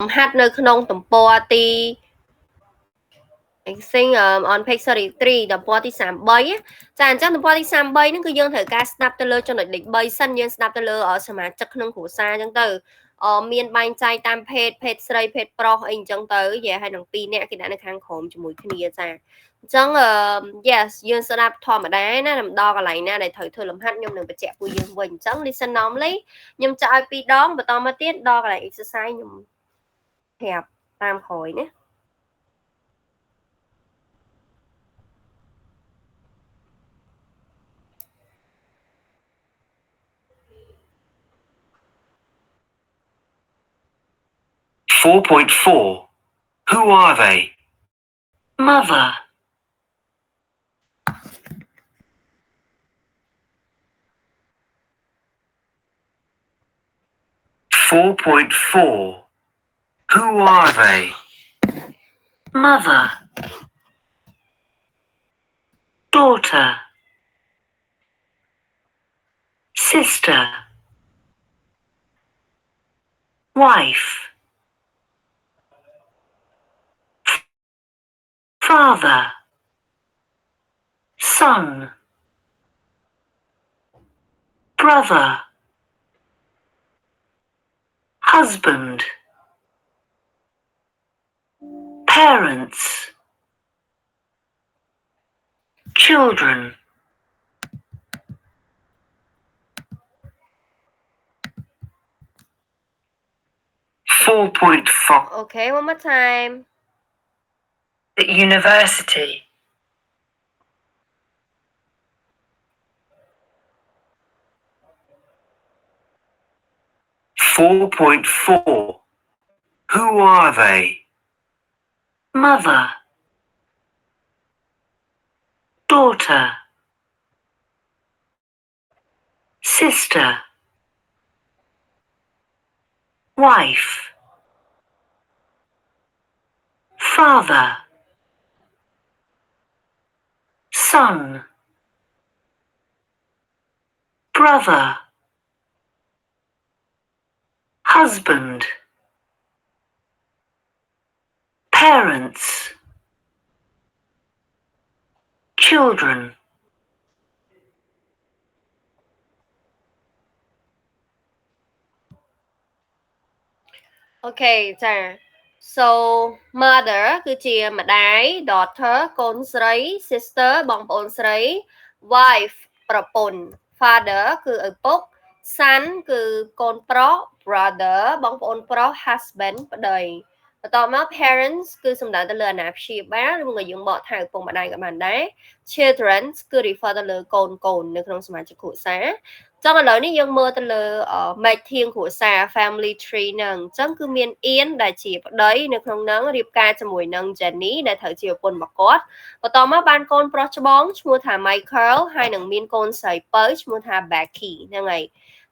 hát nơiក្នុងទំព័រទី Exing on page 33 ទំព័រទី33ចាអញ្ចឹងទំព័រទី33ហ្នឹងគឺយើងត្រូវការស្ដាប់ទៅលើចំណុចលេខ3សិនយើងស្ដាប់ទៅលើសមាជិកក្នុងគ្រួសារអញ្ចឹងទៅមានបែងចែកតាមភេទស្រីភេទប្រុសអីអញ្ចឹងទៅយេហើយនឹង2នាក់គេដាក់នៅខាងក្រោមជាមួយគ្នាចាអញ្ចឹងyes យើងស្ដាប់ធម្មតាណាដល់កន្លែងណាដែលត្រូវធ្វើលំហាត់ខ្ញុំនឹងបញ្ជាក់ពួកយើងវិញអញ្ចឹង listen normally ខ្ញុំចាក់ឲ្យ2ដងបន្តមកទៀតដល់កន្លែង exercise ខ្ញុំប្រាប់តាមក្រោយណា 4.4 Who are they? Mother. Who are they? Mother. Daughter. Sister. Wife. Father. Son. Brother. Husband. Parents. Children. Okay, one more time. At university. Who are they? Mother. Daughter. Sister. Wife. Father. Son. Brother. Husband. Parents. Children. Okay, ចា so mother គឺជាម្ដាយ daughter កូនស្រី sister បងប្អូនស្រី wife ប្រពន្ធ father គឺឪពុក son គឺកូនប្រុស brother បងប្អូនប្រុស husband ប្តីបន្តមក parents គឺសំដៅទៅលើអាណាព្យាបាលឬមួយយើងបកថាឪពុកម្ដាយក៏បានដែរ children គឺ refer ទៅលើកូននៅក្នុងសមាជិកគ្រួសារចឹងឥឡូវនេះយើងមើលទៅលើ match ធាងគ្រួសារ family tree ហ្នឹងអញ្ចឹងគឺមានអៀនដែលជាប្តីនៅក្នុងហ្នឹងរៀបការជាមួយនឹង Jenny ដែលត្រូវជាប្រពន្ធរបស់គាត់បន្តមកបានកូនប្រុសច្បងឈ្មោះថា Michael ហើយនឹងមានកូនស្រីពៅឈ្មោះថា Becky ហ្នឹងហើយ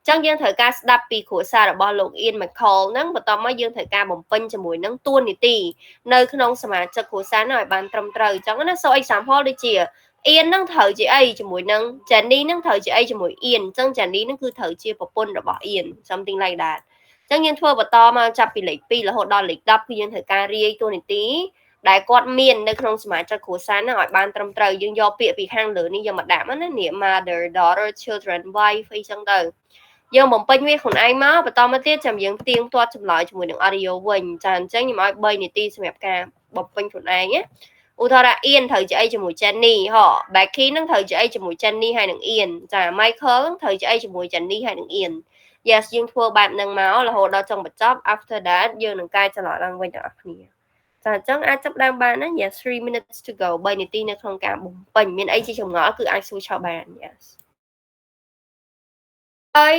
ចឹងយើងត្រូវការស្ដាប់ពីគ្រួសាររបស់លោក Ian McCall ហ្នឹងបន្តមកយើងត្រូវការបំពេញជាមួយនឹងតួនាទីនៅក្នុងសមាជិកគ្រួសារហ្នឹងឲ្យបានត្រឹមត្រូវអញ្ចឹងណា so example ដូចជាអៀននឹងត្រូវជាអីជាមួយនឹង Jenny នឹងត្រូវជាអីជាមួយអៀនអញ្ចឹង Jenny នឹងគឺត្រូវជាប្រពន្ធរបស់អៀន something like that អញ្ចឹងយើងធ្វើបន្តមកចាប់ពីលេខ2រហូតដល់លេខ10គឺយើងត្រូវការរាយតួនាទីដែលគាត់មាននៅក្នុងសមាជិកគ្រួសារហ្នឹងឲ្យបានត្រឹមត្រូវយើងយកពាក្យពីខាងលើនេះយកមកដាក់ណានាម mother daughter children wife អីចឹងទៅយើងបំពេញវាខ្លួនឯងមកបន្តមកទៀតចាំយើងទៀងទាត់ចម្លើយជាមួយនឹង audio វិញចាអញ្ចឹងខ្ញុំឲ្យ3នាទីសម្រាប់ការបំពេញខ្លួនឯងណាឧទាហរណ៍អៀនត្រូវជាអីជាមួយ Jenny ហ៎ Becky នឹងត្រូវជាអីជាមួយ Jenny ហើយនឹងអៀនចា Michael ត្រូវជាអីជាមួយ Jenny ហើយនឹងអៀន Yes យើងធ្វើបែបហ្នឹងមករហូតដល់ចុងបញ្ចប់ after that យើងនឹងកែច្រឡំឡើងវិញទាំងអស់គ្នាចាអញ្ចឹងអាចចាប់ដើមបានណា Yes 3 minutes to go 3នាទីនៅក្នុងការបំពេញមានអីជាចម្ងល់គឺអាចសួរឆោបាន Yes ហើ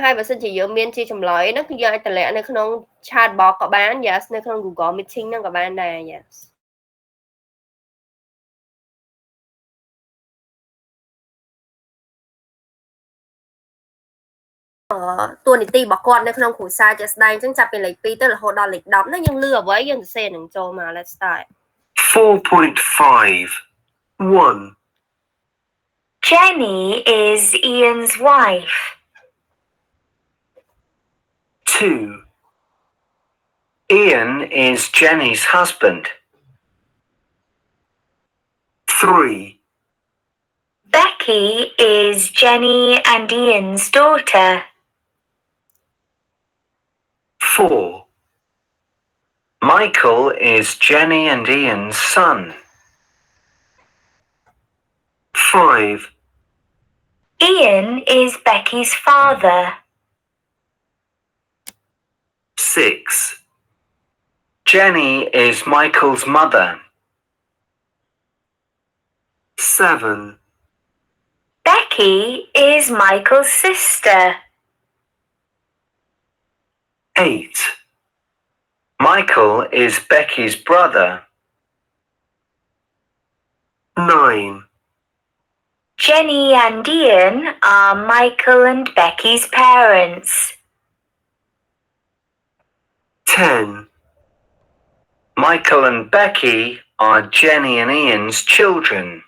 យបើសិនជាយើងមានជាចម្លើយហ្នឹងគឺយើងអាចតម្លាក់នៅក្នុង chat box ក៏បាន Yes នៅក្នុង Google Meeting ហ្នឹងក៏បានដែរ Yesតួនាទីរបស់គាត់នៅក្នុងគ្រួសារជាក់ស្ដែងអញ្ចឹងចាប់ពីលេខ2ទៅរហូតដល់លេខ10ហ្នឹងយើងលឺអ្វីយើងសរសេរនឹងចូលមក Let's start 4.5 1 Jenny is Ian's wife. 2 Ian is Jenny's husband. 3, Becky is Jenny and Ian's daughter. 4, Michael is Jenny and Ian's son. 5, Ian is Becky's father. 6, Jenny is Michael's mother. 7, Becky is Michael's sister. 8, Michael is Becky's brother. 9, Jenny and Ian are Michael and Becky's parents. 10, Michael and Becky are Jenny and Ian's children.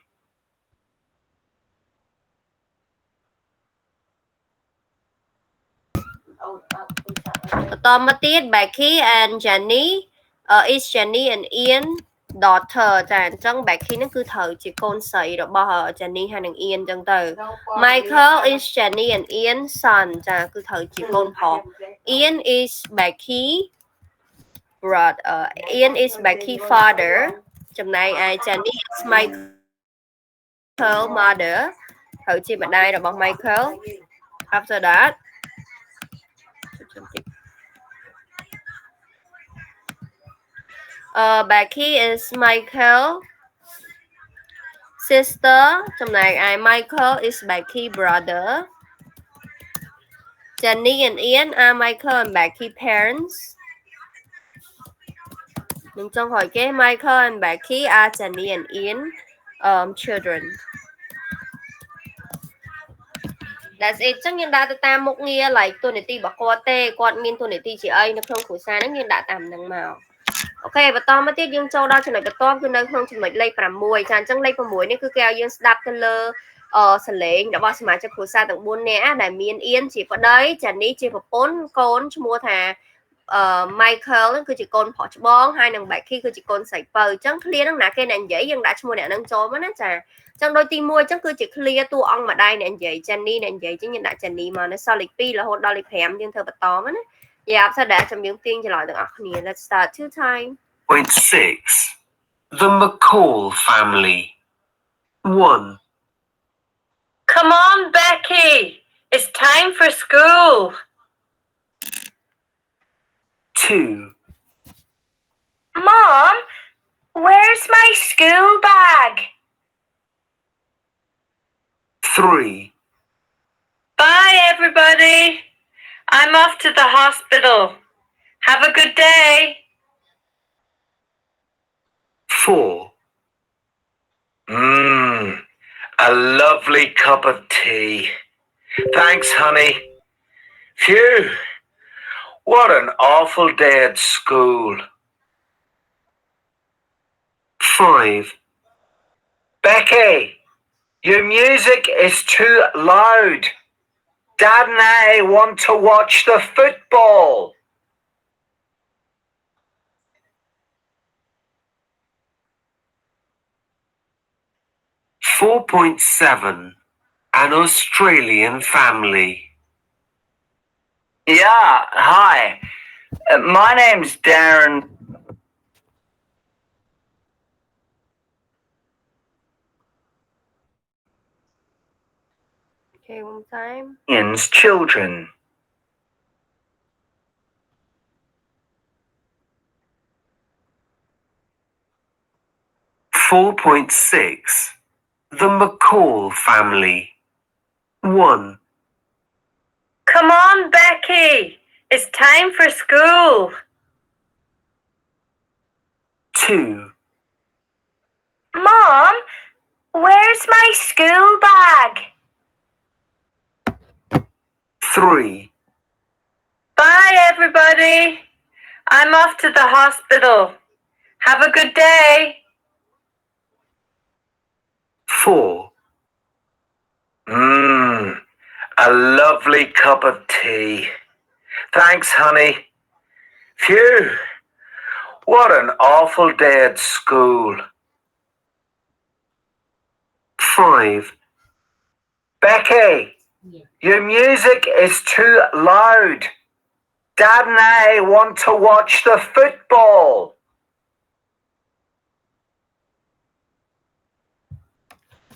បន្តមកទៀត Becky and Jenny is Jenny and Ian daughter ចាអញ្ចឹង Becky ហ្នឹងគឺត្រូវជាកូនស្រីរបស់ Jenny ហើយនិង Ian អញ្ចឹងទៅ Michael is Jenny and Ian son ចាគឺត្រូវជាកូនប្រុស Ian is Becky brother Ian is Becky father ចំណែកឯ Jenny is Michael mother ត្រូវជាម្ដាយរបស់ Michael after that Becky is Michael sister ចំណែកឯ Michael is Becky brother Jenny and Ian are Michael and Becky parents នឹងចុងក្រោយគេ Michael and Becky are Jenny and Ian children That's it ចឹងយើងដាក់ទៅតាមមុខងារ like តួនាទីរបស់គាត់ទេគាត់មានតួនាទីជាអីនៅក្នុងគ្រួសារហ្នឹងយើងដាក់តាមហ្នឹងមកអូខេបន្តមកទៀតយើងចូលដល់ចំណុចបន្ទាប់គឺនៅក្នុងចំណុចលេខ6ចាអញ្ចឹងលេខ6នេះគឺគេឲ្យយើងស្ដាប់ទៅលើសលេងរបស់សមាជិកគ្រួសារទាំង4នាក់ដែលមាន Ian ជាប្តី Jenny ជាប្រពន្ធកូនឈ្មោះថា Michael ហ្នឹងគឺជាកូនប្រុសច្បងហើយនិង Becky គឺជាកូនស្រីពៅអញ្ចឹង clear ហ្នឹងណាគេអ្នកនិយាយយើងដាក់ឈ្មោះអ្នកហ្នឹងចូលមកណាចាអញ្ចឹងដូចទី1អញ្ចឹងគឺជា clear តួអង្គម្ដាយអ្នកនិយាយ Jenny អ្នកនិយាយអញ្ចឹងយើងដាក់ Jenny មកនៅសល់លេខ2រហូតដល់លេខ5យើងធ្វើបន្តមកណាយ៉ាប់សិនដែរចាំយើងទាញច្រឡំទាំងអស់គ្នា Let's start two time Point 6, The McCall family. 1, Come on, Becky. It's time for school. 2, Mom, where's my school bag? 3, Bye, everybody. I'm off to the hospital. Have a good day. 4, a lovely cup of tea. Thanks, honey. Phew, what an awful day at school. 5, Becky, your music is too loud. Dad and I want to watch the football. 4.7, An Australian family. Yeah, hi. My name's Darren. Okay one more time Ian's children. 4.6, The McCall family. 1, Come on, Becky. It's time for school. 2, Mom, where's my school bag? 3, Bye, everybody. I'm off to the hospital. Have a good day. 4, a lovely cup of tea. Thanks, honey. Phew, What an awful day at school. 5. Becky, your music is too loud. Dad and I want to watch the football.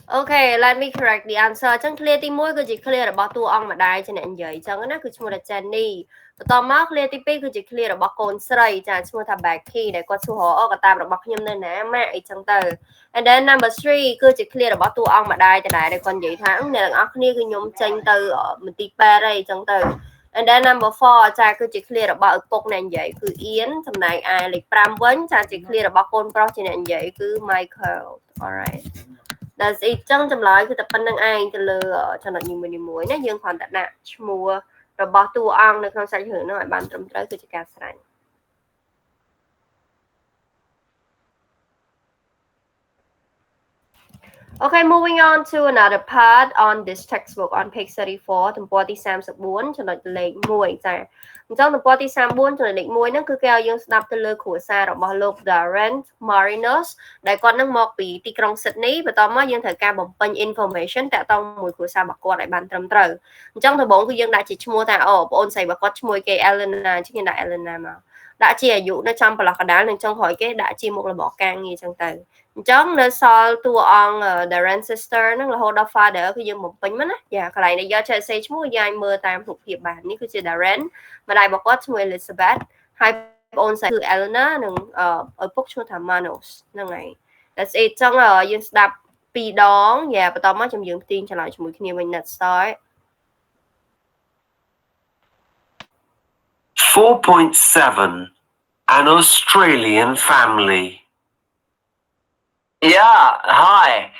Okay, let me correct the answer អញ្ចឹង clear ទី1គឺជា clear របស់តួអង្គម្ដាយជាអ្នកនិយាយអញ្ចឹងណាគឺឈ្មោះថា Jenny បន្តមក clear ទី2គឺជា clear របស់កូនស្រីចាឈ្មោះថា Becky ដែលគាត់សួររកកតាបរបស់ខ្ញុំនៅណាម៉ាក់អីចឹងទៅ and then number 3គឺជា clear របស់តួអង្គម្ដាយដដែលដែលគាត់និយាយថាអ្នកទាំងអស់គ្នាគឺខ្ញុំចេញទៅមន្ទីរពេទ្យអីចឹងទៅ and then number 4ចាគឺជា clear របស់ឪពុកអ្នកនិយាយគឺ Ian ចំណែកឯលេខ5វិញចាជា clear របស់កូនប្រុសជាអ្នកនិយាយគឺ Michael alright That's it ចឹងចម្លើយគឺតែប៉ុណ្្នឹងឯងទៅលើចំណុចនីមួយៗណាយើងគ្រាន់តែដាក់ឈ្មោះរបស់តួអង្គនៅក្នុងសាច់រឿងនោះឲ្យបានត្រឹមត្រូវគឺជាការស្រេច Okay, moving on to another part on this textbook on page 34 ទំព័រទី34ចំណុចលេខ1ចាអញ្ចឹងទំព័រទី34ចំណុចលេខ1ហ្នឹងគឺគេឲ្យយើងស្ដាប់ទៅលើគ្រួសាររបស់លោក Darren Marinos ដែលគាត់នឹងមកពីទីក្រុង Sydney បន្តមកយើងត្រូវការបំពេញ information តាក់ទងមួយគ្រួសាររបស់គាត់ឲ្យបានត្រឹមត្រូវអញ្ចឹងដំបូងគឺយើងដាក់ជាឈ្មោះថាអូបងអូនស្រីរបស់គាត់ឈ្មោះគេ Elena អញ្ចឹងយើងដាក់ Elena មកដាក់ជាអាយុនៅចំប្រឡោះកណ្ដាលនិងចុងក្រោយគេដាក់ជាមុខរបរការងារអញ្ចឹងទៅអញ្ចឹងនៅសល់តួអង្គ Darren sister ហ្នឹងរហូតដល់ father គឺយើងបំពេញមកណាយ៉ាកន្លែងដែលយកចេះសេឈ្មោះយើងមើលតាមរូបភាពបាននេះគឺជា Darren ម្ដាយរបស់គាត់ឈ្មោះ Elizabeth ហើយបងអូនស្រីគឺ Elena និងឪពុកឈ្មោះថា Manos ហ្នឹងហើយ That's it អញ្ចឹងយើងស្ដាប់2ដងយ៉ាបន្តមកចាំយើងផ្ទៀងឆ្លើយជាមួយគ្នាវិញ Let's start 4.7 An Australian family. Yeah, hi.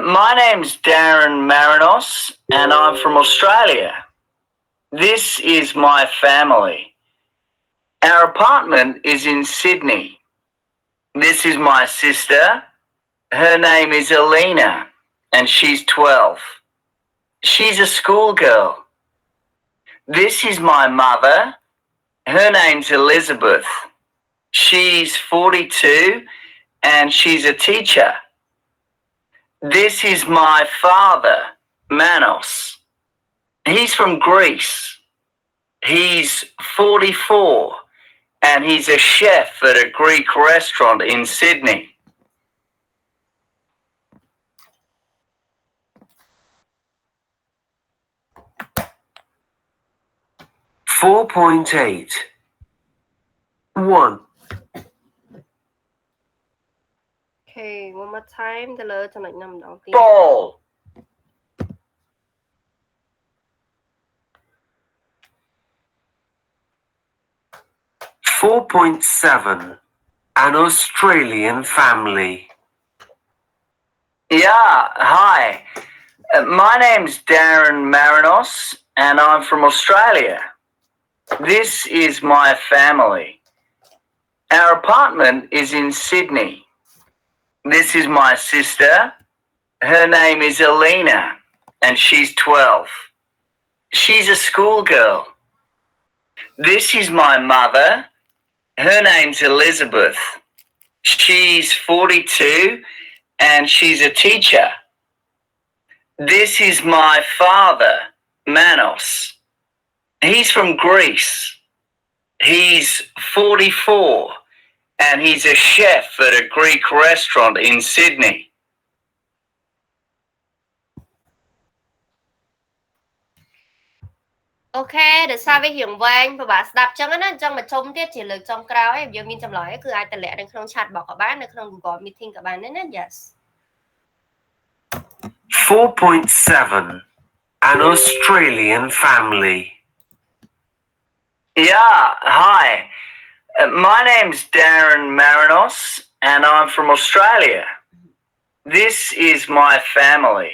My name's Darren Marinos, and I'm from Australia. This is my family. Our apartment is in Sydney. This is my sister. Her name is Alina, and she's 12. She's a schoolgirl. This is my mother. Her name's Elizabeth. She's 42, and she's a teacher. This is my father, Manos. He's from Greece. He's 44, and he's a chef at a Greek restaurant in Sydney. Four point eight. 1. Okay, one more time ទៅលើចំណុចណាម្ដងទៀត Ball. 4.7 An Australian family. Yeah, hi. My name's Darren Marinos, and I'm from Australia. This is my family. Our apartment is in Sydney. This is my sister. Her name is Alina, and she's 12. She's a schoolgirl. This is my mother. Her name's Elizabeth. She's 42, and she's a teacher. This is my father, Manos. He's from Greece. He's 44, and he's a chef at a Greek restaurant in Sydney. Okay ដោយសារវារៀងវែងពិបាកស្ដាប់ចឹងណាអញ្ចឹងមកជុំទៀតជាលើកចុងក្រោយយើងមានចម្លើយគឺអាចតម្លាក់នៅក្នុង chat box ក៏បាននៅក្នុង Google Meeting ក៏បានដែរណា Yes 4.7 An Australian family. Yeah, hi. My name's Darren Marinos, and I'm from Australia. This is my family.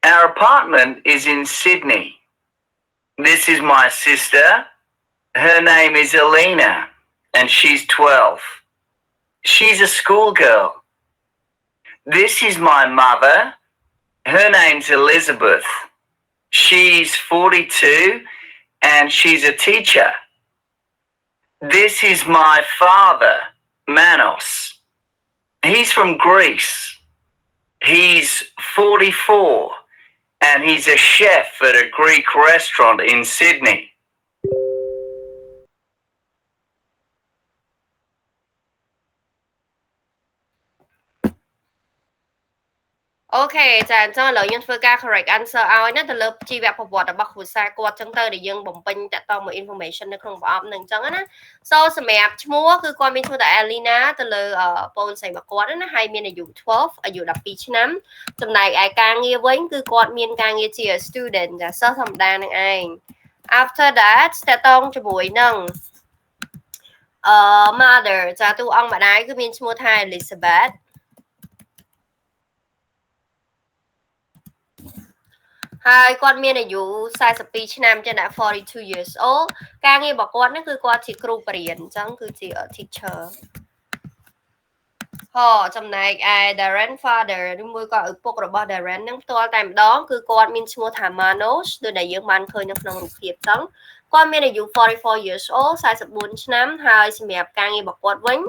Our apartment is in Sydney. This is my sister. Her name is Alina, and she's 12. She's a schoolgirl. This is my mother. Her name's Elizabeth. She's 42, and she's a teacher. This is my father, Manos. He's from Greece. He's 44 and he's a chef at a Greek restaurant in Sydney. OK ចាអញ្ចឹងឥឡូវយើងធ្វើការ correct answer ឲ្យណាទៅលើជីវប្រវត្តិរបស់គ្រួសារគាត់អញ្ចឹងទៅដែលយើងបំពេញតាក់ទងមួយ information នៅក្នុងប្រអប់នឹងអញ្ចឹងណា so សម្រាប់ឈ្មោះគឺគាត់មានឈ្មោះថា Elena ទៅលើប្អូនស្រីរបស់គាត់ណាហើយមានអាយុ12អាយុ12ឆ្នាំចំណែកឯការងារវិញគឺគាត់មានការងារជា student ចាសិស្សធម្មតានឹងឯង after that តាក់ទងជាមួយនឹងmother ចាតួអង្គម្ដាយគឺមានឈ្មោះថា Elizabethហើយគាត់មានអាយុ42ឆ្នាំចឹងដាក់42 years old ការងាររបស់គាត់ហ្នឹងគឺគាត់ជាគ្រូបរិញ្ញាបត្រអញ្ចឹងគឺជា teacher ចំណែកឯ Darren father ឬមួយក៏ឪពុករបស់ Darren ហ្នឹងផ្ទាល់តែម្ដងគឺគាត់មានឈ្មោះថា Manos ដូចដែលយើងបានឃើញនៅក្នុងរូបភាពអញ្ចឹងគាត់មានអាយុ44 years old 44ឆ្នាំហើយសម្រាប់ការងាររបស់គាត់វិញ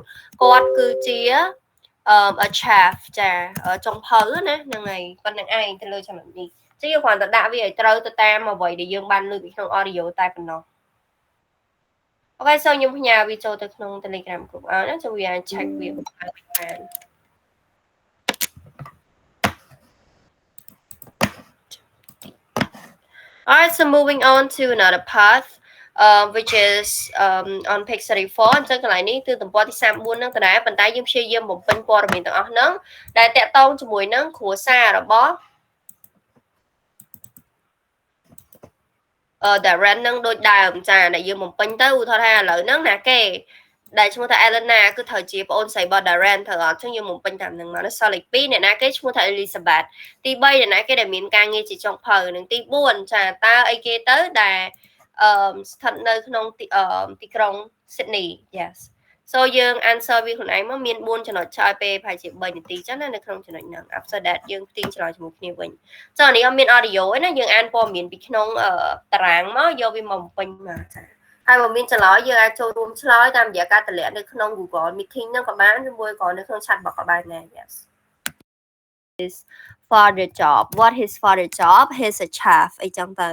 គាត់គឺជា a chef ចាចុងភៅណាហ្នឹងហើយប៉ុណ្្នឹងឯងទៅលើចំណុចនេះជាយើងគ្រាន់តែដាក់វាឲ្យត្រូវទៅតាមអ្វីដែលយើងបានលើកពីក្នុង audio តែប៉ុណ្ណោះ Okay សូមខ្ញុំផ្ញើវាចូលទៅក្នុង Telegram group អើណាចូលវាអាច check វាបាន Alright so moving on to another part which is on page 34 អញ្ចឹងកន្លែងនេះគឺទំព័រទី34ហ្នឹងដដែលប៉ុន្តែយើងព្យាយាមបំពេញព័ត៌មានទាំងអស់ហ្នឹងដែលតាក់ទងជាមួយនឹងគ្រួសាររបស់Darren នឹងដូចដើមចាដែលយើងបំពេញទៅឧទាហរណ៍ថាឥឡូវហ្នឹងណាគេដែលឈ្មោះថា Elena គឺត្រូវជាប្អូនស្រីរបស់ Darren ត្រូវអត់អញ្ចឹងយើងបំពេញតាមហ្នឹងមកនៅសល់លេខ2អ្នកណាគេឈ្មោះថា Elizabeth ទី3អ្នកណាគេដែលមានការងារជាចុងភៅនិងទី4ចាតើអីគេទៅដែលស្ថិតនៅក្នុងទីក្រុង Sydney yes so យើង answer វាខ្លួនឯងមកមាន4ចំណុចឆ្លើយពេលប្រហែលជា3នាទីចឹងណានៅក្នុងចំណុចហ្នឹង after that យើងផ្ទៀងឆ្លើយជាមួយគ្នាវិញចុះនេះអត់មាន audio ទេណាយើងអានព័ត៌មានពីក្នុងតារាងមកយកវាមកបំពេញមកចាហើយបើមានចម្លើយយើងអាចចូលរួមឆ្លើយតាមរយៈការតម្លាក់នៅក្នុង Google Meeting ហ្នឹងក៏បានឬមួយក៏នៅក្នុង chat box ក៏បានដែរ yes his father job what his father job he's a chef អីចឹងទៅ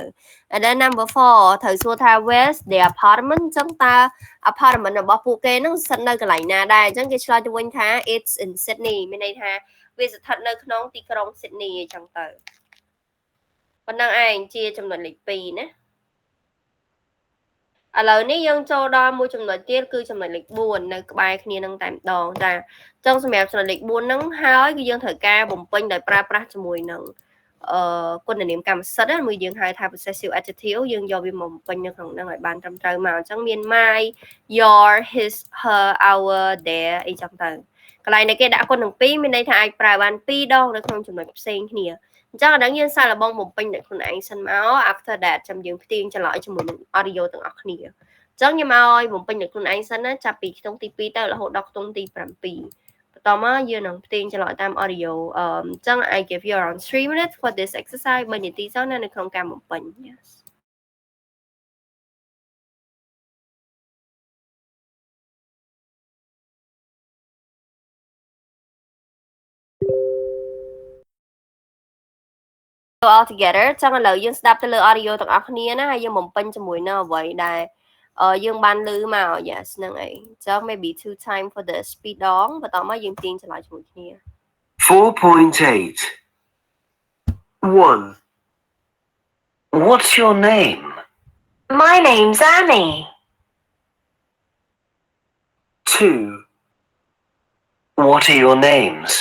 and then number 4ត្រូវសួរថា where's their apartment ចឹងតើ apartment របស់ពួកគេហ្នឹងស្ថិតនៅកន្លែងណាដែរអញ្ចឹងគេឆ្លើយទៅវិញថា it's in Sydney មានន័យថាវាស្ថិតនៅក្នុងទីក្រុង Sydney អញ្ចឹងទៅប៉ុណ្ណឹងឯងជាចំណុចលេខ2ណាឥឡូវនេះយើងចូលដល់មួយចំណុចទៀតគឺចំណុចលេខ4នៅក្បែរគ្នានឹងតែម្ដងចាអញ្ចឹងសម្រាប់ចំណុចលេខ4ហ្នឹងហើយគឺយើងត្រូវការបំពេញដោយប្រើប្រាស់ជាមួយនឹងគុណនាមកម្មសិទ្ធិមួយយើងហៅថា possessive adjective យើងយកវាមកបំពេញនៅក្នុងហ្នឹងឲ្យបានត្រឹមត្រូវមកអញ្ចឹងមាន my your his her our their អីចឹងទៅកន្លែងដែលគេដាក់គុណទាំងពីរមានន័យថាអាចប្រើបាន2ដងនៅក្នុងចំណុចផ្សេងគ្នាអញ្ចឹងអាហ្នឹងយើងសាកល្បងបំពេញដោយខ្លួនឯងសិនមក after that ចាំយើងផ្ទៀងចម្លើយជាមួយនឹង audio ទាំងអស់គ្នាអញ្ចឹងខ្ញុំឲ្យបំពេញដោយខ្លួនឯងសិនណាចាប់ពីខ្ទង់ទី2ទៅរហូតដល់ខ្ទង់ទី7បន្តមកយើងនឹងផ្ទៀងចម្លើយតាម audio អញ្ចឹង I give you around 3 minutes for this exercise 3នាទីសិនណានៅក្នុងការបំពេញ yes all together ចឹងឥឡូវយើងស្ដាប់ទៅលើ audio ទាំងអស់គ្នាណាហើយយើងបំពេញជាមួយនៅអ្វីដែលយើងបានឮមក yes ហ្នឹងអីចឹង maybe 2 time for the speed ដងបន្តមកយើងទាញឆ្លើយជាមួយគ្នា 4.8 1. What's your name? My name's Annie. 2. What are your names?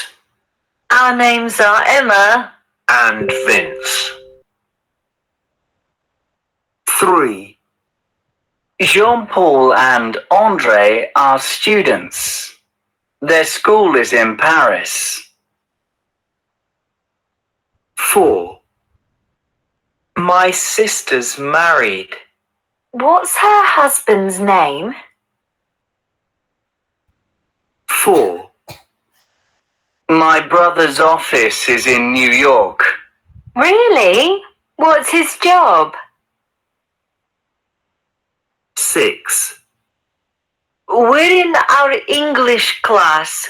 Our names are Emma And Vince. 3. Jean-Paul and Andre are students. Their school is in Paris. 4. My sister's married. What's her husband's name? 4. My brother's office is in New York. Really? What's his job? 6. We're in our English class.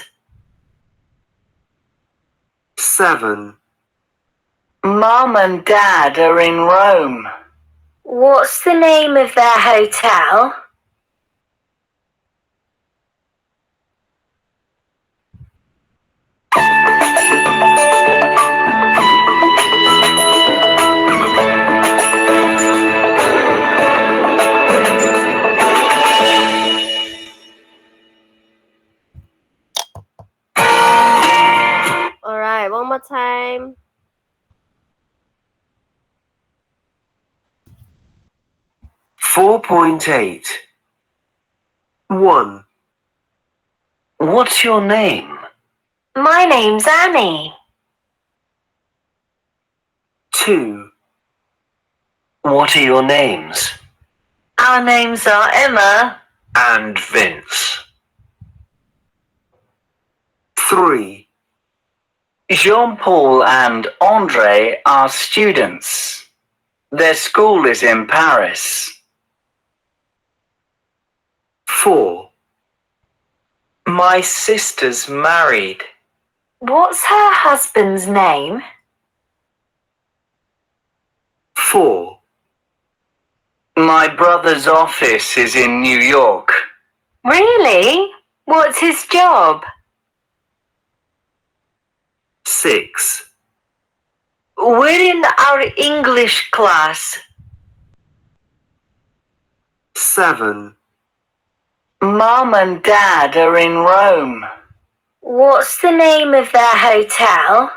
7. Mum and Dad are in Rome. What's the name of their hotel? Alright, one more time. 4.8. 1. What's your name? My name's Annie. 2. What are your names? Our names are Emma. And Vince. 3. Jean-Paul and Andre are students. Their school is in Paris. 4. My sister's married. What's her husband's name? 4. My brother's office is in New York. Really? What's his job? 6. We're in our English class. 7. Mum and Dad are in Rome. What's the name of their hotel?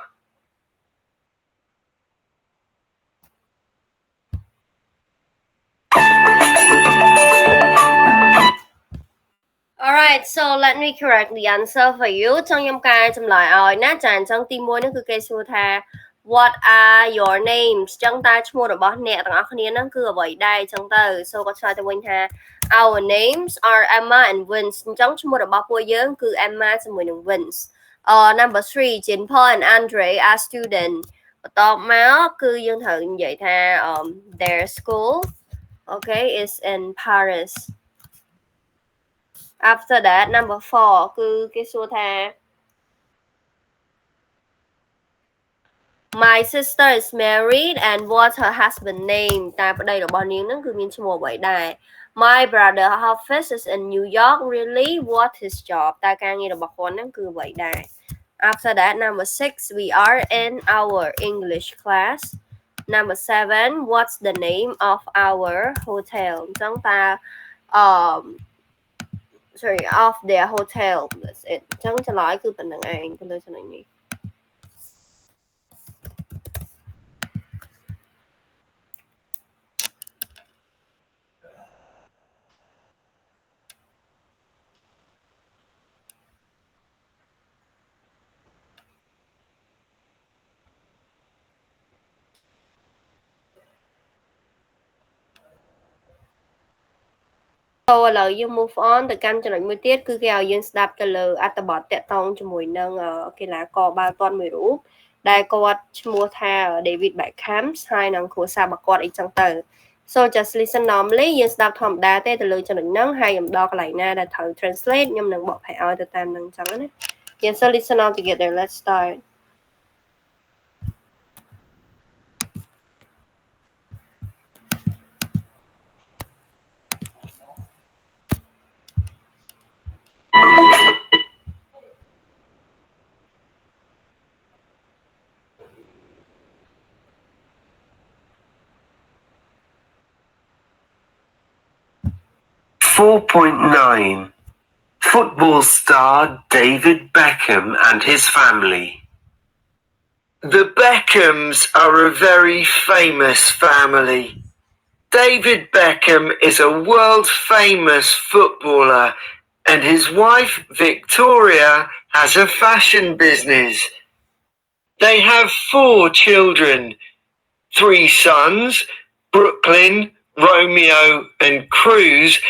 Alright, so let me correct the answer for you. ចង់ខ្ញុំកែចម្លើយឲ្យណាចាអញ្ចឹងទី1ហ្នឹងគឺគេសួរថា What are your names អញ្ចឹងតើឈ្មោះរបស់អ្នកទាំងអស់គ្នាហ្នឹងគឺអ្វីដែរអញ្ចឹងទៅ so គាត់ឆ្លើយទៅវិញថា Our names are Emma and Vince អញ្ចឹងឈ្មោះរបស់ពួកយើងគឺ Emma ជាមួយនឹង Vince number 3 Jean-Paul and Andre are student បន្ទាប់មកគឺយើងត្រូវនិយាយថា their school okay is in Paris after that number 4គឺគេសួរថា My sister is married and what's her husband name តែប្តីរបស់នាងហ្នឹងគឺមានឈ្មោះអ្វីដែរ My brother office is in New York really what his job តែការងាររបស់គាត់ហ្នឹងគឺអ្វីដែរ After that number 6 we are in our English class number 7 what's the name of our hotel អញ្ចឹងតើsorry of their hotel that's it អញ្ចឹងចម្លើយគឺប៉ុណ្្នឹងឯងទៅលើចំណុចនេះ ឥឡូវយើង move on ទៅកាន់ចំណុចមួយទៀតគឺគេឲ្យយើងស្ដាប់ទៅលើអត្ថបទតាក់ទងជាមួយនឹងកីឡាករបាល់ទាត់មួយរូបដែលគាត់ឈ្មោះថា David Beckham ហើយនឹងគ្រួសាររបស់គាត់អីចឹងទៅ So just listen normally យើងស្ដាប់ធម្មតាទេទៅលើចំណុចហ្នឹងហើយខ្ញុំដល់កន្លែងណាដែលត្រូវ translate ខ្ញុំនឹងបកប្រែឲ្យទៅតាមហ្នឹងចឹងណា Yes so listen all together let's start .9 Football star David Beckham and his family. The Beckhams are a very famous family. David Beckham is a world-famous footballer and his wife Victoria has a fashion business. They have 4 children, 3 sons, Brooklyn, Romeo and Cruz,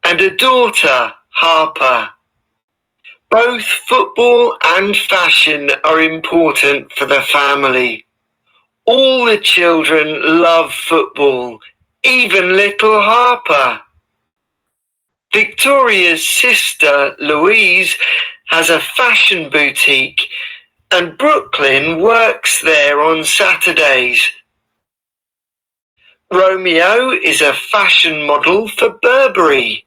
and a daughter, Harper. Both football and fashion are important for the family. All the children love football, even little Harper. Victoria's sister, Louise, has a fashion boutique, and Brooklyn works there on Saturdays. Romeo is a fashion model for Burberry.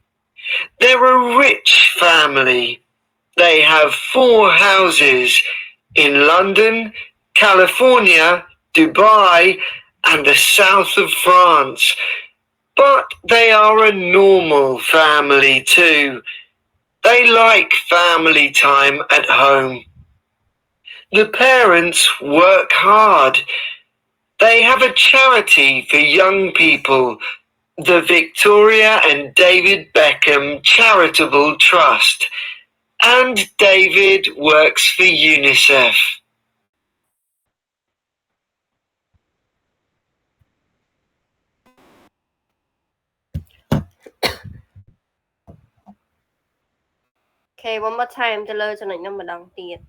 They're a rich family. They have 4 houses in London, California, Dubai, and the south of France. But they are a normal family too. They like family time at home. The parents work hard. They have a charity for young people, the Victoria and David Beckham Charitable Trust, and David works for UNICEF. Okay, one more time ទៅលើចំណុចនោះម្ដងទៀត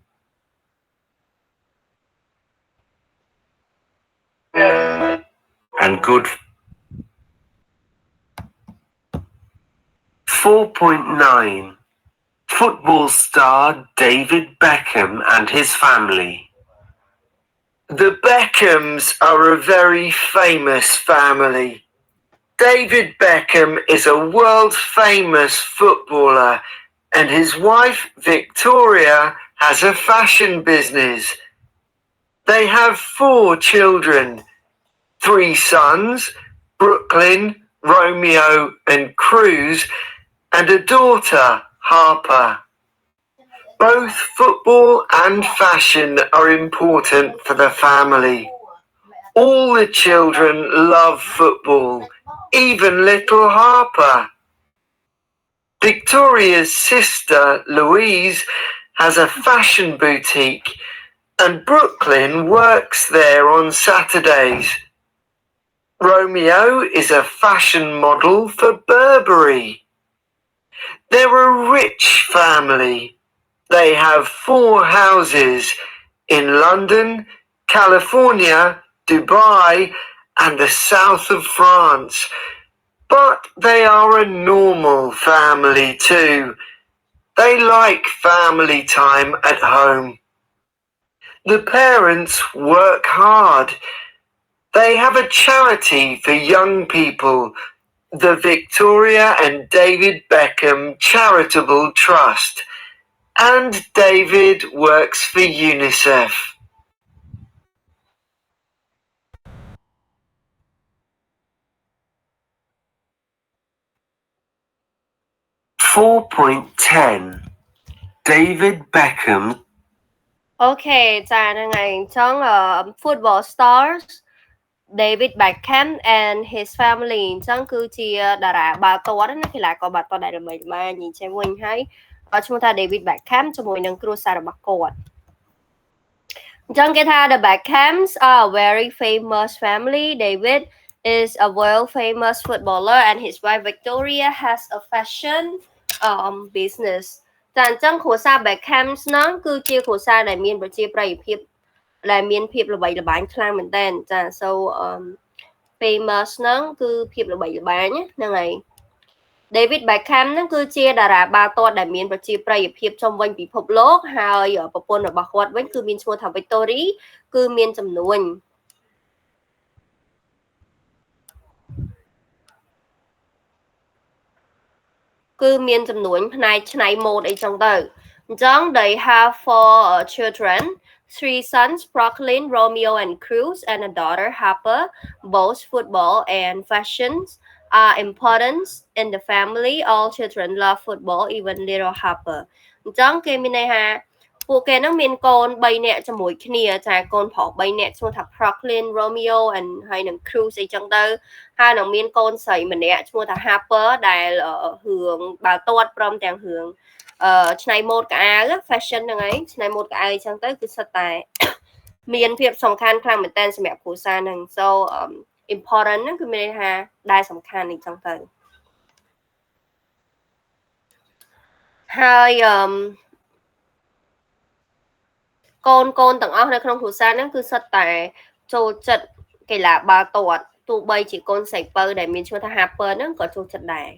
And good. 4.9 Football star David Beckham and his family. The Beckhams are a very famous family. David Beckham is a world-famous footballer, and his wife Victoria has a fashion business. They have 4 children, 3 sons, Brooklyn, Romeo and Cruz, and a daughter, Harper. Both football and fashion are important for the family. All the children love football, even little Harper. Victoria's sister, Louise, has a fashion boutique, and Brooklyn works there on Saturdays. Romeo is a fashion model for Burberry. They're a rich family. They have 4 houses in London, California, Dubai, and the south of France. But they are a normal family too. They like family time at home. The parents work hard. They have a charity for young people, the Victoria and David Beckham Charitable Trust, and David works for UNICEF. .10 David Beckham. Okay ចាហ្នឹងហើយអញ្ចឹង football stars David Beckham and his family អញ្ចឹងគឺជាតារាបាល់ទាត់ណាកីឡាករបាល់ទាត់ដែលល្បីល្បាញអញ្ចឹងវិញហើយឈ្មោះថា David Beckham ជាមួយនឹងគ្រួសាររបស់គាត់អញ្ចឹងគេថា the Beckhams are a very famous family. David is a world famous footballer and his wife Victoria has a fashion business ចាអញ្ចឹងគ្រួសារ Beckhams ហ្នឹងគឺជាគ្រួសារដែលមានប្រជាប្រិយភាពដែលមានភាពល្បីល្បាញខ្លាំងមែនតើចា so famous ហ្នឹងគឺភាពល្បីល្បាញហ្នឹងហើយ David Beckham ហ្នឹងគឺជាតារាបាល់ទាត់ដែលមានប្រជាប្រិយភាពជុំវិញពិភពលោកហើយប្រពន្ធរបស់គាត់វិញគឺមានឈ្មោះថា Victory គឺមានចំនួនផ្នែកច្នៃម៉ូដអីចឹងទៅអញ្ចឹង they have 4 children 3 sons Brooklyn, Romeo and Cruz, and a daughter Harper. Both football and fashions are important in the family. All children love football, even little Harper. អញ្ចឹងគេមានន័យថាពួកគេនឹងមានកូន3នាក់ជាមួយគ្នាចាកូនប្រុស3នាក់ឈ្មោះថា Brooklyn, Romeo and ហើយនឹង Cruz អីចឹងទៅហើយនឹងមានកូនស្រីម្នាក់ឈ្មោះថា Harper ដែលរឿងបាល់ទាត់ព្រមទាំងរឿងច្នៃម៉ូដកៅអៅ fashion ហ្នឹងឯងច្នៃម៉ូដកៅអៅអញ្ចឹងទៅគឺសិតតែមានភាពសំខាន់ខ្លាំងមែនតើសម្រាប់គ្រួសារហ្នឹង so important ហ្នឹងគឺមានន័យថាដែលសំខាន់អញ្ចឹងទៅហើយកូនទាំងអស់នៅក្នុងគ្រួសារហ្នឹងគឺសិតតែចូលចិត្តកីឡាបាល់ទាត់ទោះបីជាកូនស្រីពៅដែលមានឈ្មោះថា Harper ហ្នឹងក៏ចូលចិត្តដែរ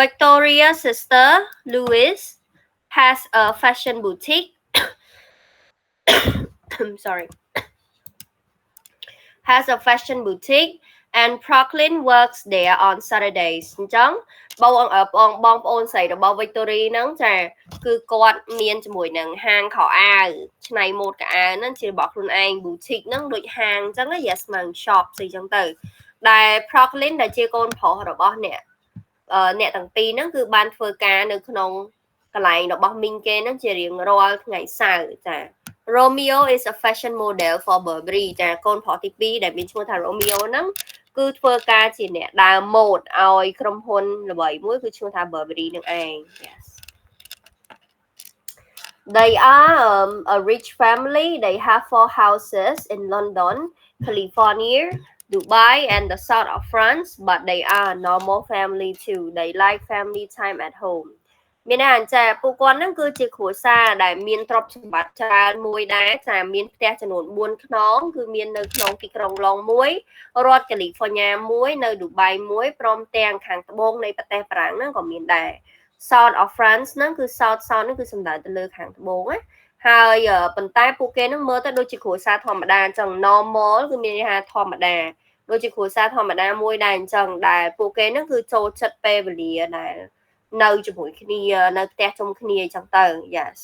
Victoria's sister Louise has a fashion boutique sorry has a fashion boutique and Brooklyn works there on Saturdays អញ្ចឹងបងប្អូនស្រីរបស់ Victory ហ្នឹងចាគឺគាត់មានជាមួយនឹងហាងខោអាវឆ្នៃម៉ូដខោអាវហ្នឹងជារបស់ខ្លួនឯង boutique ហ្នឹងដូចហាងអញ្ចឹង yes មក shop ស្អីអញ្ចឹងទៅដែល Brooklyn ដែលជាកូនប្រុសរបស់អ្នកទាំងពីរហ្នឹងគឺបានធ្វើការនៅក្នុងកន្លែងរបស់ Minke ហ្នឹងជារៀងរាល់ថ្ងៃសៅរ៍ចា Romeo is a fashion model for Burberry ចាកូនប្រុសទី2ដែលមានឈ្មោះថា Romeo ហ្នឹងគឺធ្វើការជាអ្នកដើរម៉ូដឲ្យក្រុមហ៊ុនល្បីមួយគឺឈ្មោះថា Burberry នឹងឯង yes They are a rich family. They have 4 houses in London, California, Dubai and the south of France, but they are a normal family too. They like family time at home. មានន័យថាពួកគាត់ហ្នឹងគឺជាគ្រួសារដែលមានទ្រព្យសម្បត្តិច្រើនមួយដែរចាមានផ្ទះចំនួន4ខ្នងគឺមាននៅក្នុងទីក្រុងឡុងមួយរដ្ឋ California មួយនៅ Dubai មួយព្រមទាំងខាងត្បូងនៃប្រទេសបារាំងហ្នឹងក៏មានដែរ South of France ហ្នឹងគឺ South ហ្នឹងគឺសំដៅទៅលើខាងត្បូងណាហើយប៉ុន្តែពួកគេហ្នឹងមើលទៅដូចជាគ្រួសារធម្មតាអញ្ចឹង normal គឺមានន័យថាធម្មតាដូចជាគ្រួសារធម្មតាមួយដែរអញ្ចឹងដែលពួកគេហ្នឹងគឺចូលចិត្តពេលវេលាដែលនៅជាមួយគ្នានៅផ្ទះជុំគ្នាអញ្ចឹងទៅ yes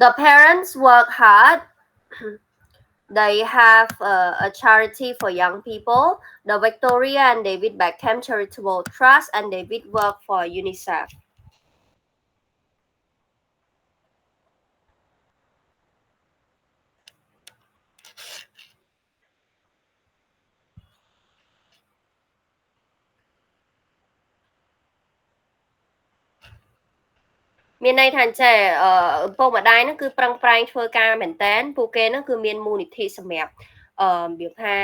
The parents work hard They have a charity for young people the Victoria and David Beckham Charitable Trust and David work for UNICEFមានន័យថាចេះពុកម្ដាយហ្នឹងគឺប្រឹងប្រែងធ្វើការមែនតែនពួកគេហ្នឹងគឺមានមូលនិធិសម្រាប់របៀបថា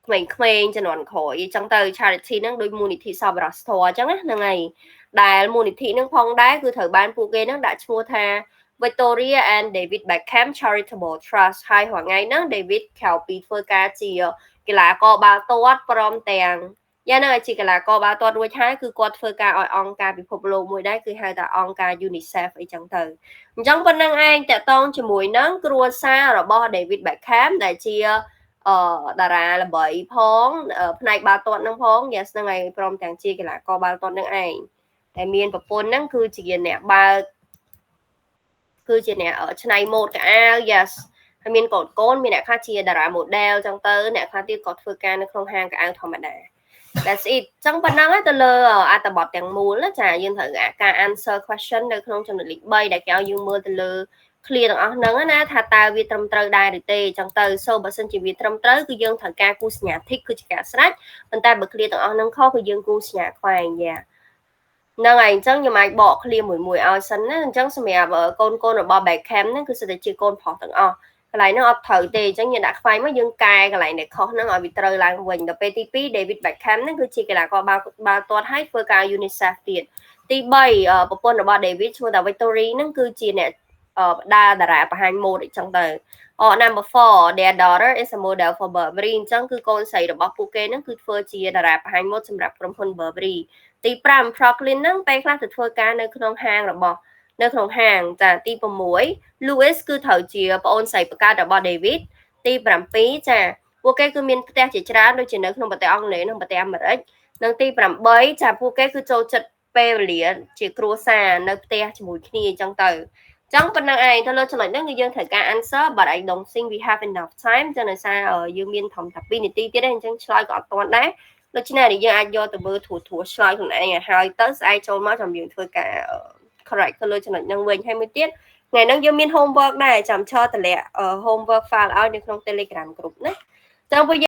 ក្មេងៗជំនាន់ក្រោយអញ្ចឹងទៅ charity ហ្នឹងដូចមូលនិធិសប្បុរសធម៌អញ្ចឹងណាហ្នឹងហើយដែលមូលនិធិហ្នឹងផងដែរគឺត្រូវបានពួកគេហ្នឹងដាក់ឈ្មោះថា Victoria and David Beckham Charitable Trust ហើយរាល់ថ្ងៃហ្នឹង David ក្រៅពីធ្វើការជាកីឡាករបាល់ទាត់ព្រមទាំងយ៉ាងណាជាកីឡាករបាល់ទាត់រួចហើយគឺគាត់ធ្វើការឲ្យអង្គការពិភពលោកមួយដែរគឺហៅថាអង្គការ UNICEF អីចឹងទៅអញ្ចឹងប៉ុណ្្នឹងឯងតកតងជាមួយនឹងគ្រួសាររបស់ David Beckham ដែលជាតារាល្បីផងផ្នែកបាល់ទាត់នឹងផង yes ហ្នឹងហើយព្រមទាំងជាកីឡាករបាល់ទាត់នឹងឯងតែមានប្រពន្ធហ្នឹងគឺជាអ្នកបើកគឺជាអ្នកឆ្នៃម៉ូដកៅអៅ yes ហើយមានកូនមានអ្នកខ្លះជាតារា model ចឹងទៅអ្នកខ្លះទៀតក៏ធ្វើការនៅក្នុងហាងកៅអៅធម្មតាThat's it ចឹងប៉ុណ្ណឹងទៅលើអត្ថបទទាំងមូលចាយើងត្រូវការ answer question នៅក្នុងចំណុចលេខ3ដែលគេឲ្យយើងមើលទៅលើ clear ទាំងអស់ហ្នឹងណាថាតើវាត្រឹមត្រូវដែរឬទេចឹងទៅសូបើសិនជាវាត្រឹមត្រូវគឺយើងត្រូវការគូសញ្ញា tick គឺជាការស្រេចប៉ុន្តែបើ clear ទាំងអស់ហ្នឹងខុសគឺយើងគូសញ្ញាខ្វែងយ៉ាហ្នឹងហើយអញ្ចឹងខ្ញុំអាចបក clear មួយឲ្យសិនណាអញ្ចឹងសម្រាប់កូនរបស់ Beckham ហ្នឹងគឺសិតតែជាកូនប្រុសទាំងអស់កន្លែងហ្នឹងអត់ត្រូវទេអញ្ចឹងយើងដាក់ខ្វែងមកយើងកែកន្លែងដែលខុសហ្នឹងឲ្យវាត្រូវឡើងវិញដល់ពេលទី2 David Beckham ហ្នឹងគឺជាកីឡាករបាល់ទាត់ហើយធ្វើការ UNICEF ទៀតទី3ប្រពន្ធរបស់ David ឈ្មោះថា Victory ហ្នឹងគឺជាអ្នកតារាបង្ហាញម៉ូដអញ្ចឹងទៅ number 4 their daughter is a model for Burberry អញ្ចឹងគឺកូនស្រីរបស់ពួកគេហ្នឹងគឺធ្វើជាតារាបង្ហាញម៉ូដសម្រាប់ក្រុមហ៊ុន Burberry ទី5 Brooklyn ហ្នឹងពេលខ្លះទៅធ្វើការនៅក្នុងហាងនៅក្នុងហាងចាទី6 Louis គឺត្រូវជាប្អូនស្រីបង្កើតរបស់ David ទី7ចាពួកគេគឺមានផ្ទះជាច្រើនដូចជានៅក្នុងប្រទេសអង់គ្លេសនិងប្រទេសអាមេរិកនិងទី8ចាពួកគេគឺចូលចិត្តពេលវេលាជាគ្រួសារនៅផ្ទះជាមួយគ្នាអញ្ចឹងទៅចឹងប៉ុណ្ណឹងឯងទៅលើចំណុចហ្នឹងគឺយើងត្រូវការ answer but I don't think we have enough time ចឹងដោយសារយើងមានត្រឹមតែ2នាទីទៀតទេអញ្ចឹងឆ្លើយក៏អត់ទាន់ដែរដូច្នេះយើងអាចយកទៅមើលធួឆ្លើយខ្លួនឯងឲ្យហើយទៅស្អែកចូលមកចាំយើងធ្វើការ correct ទៅលើចំណុចហ្នឹងវិញហើយមួយទៀតថ្ងៃហ្នឹងយើងមាន homework ដែរចាំឆតម្លាក់ homework file ឲ្យនៅក្នុង Telegram group ណាចឹង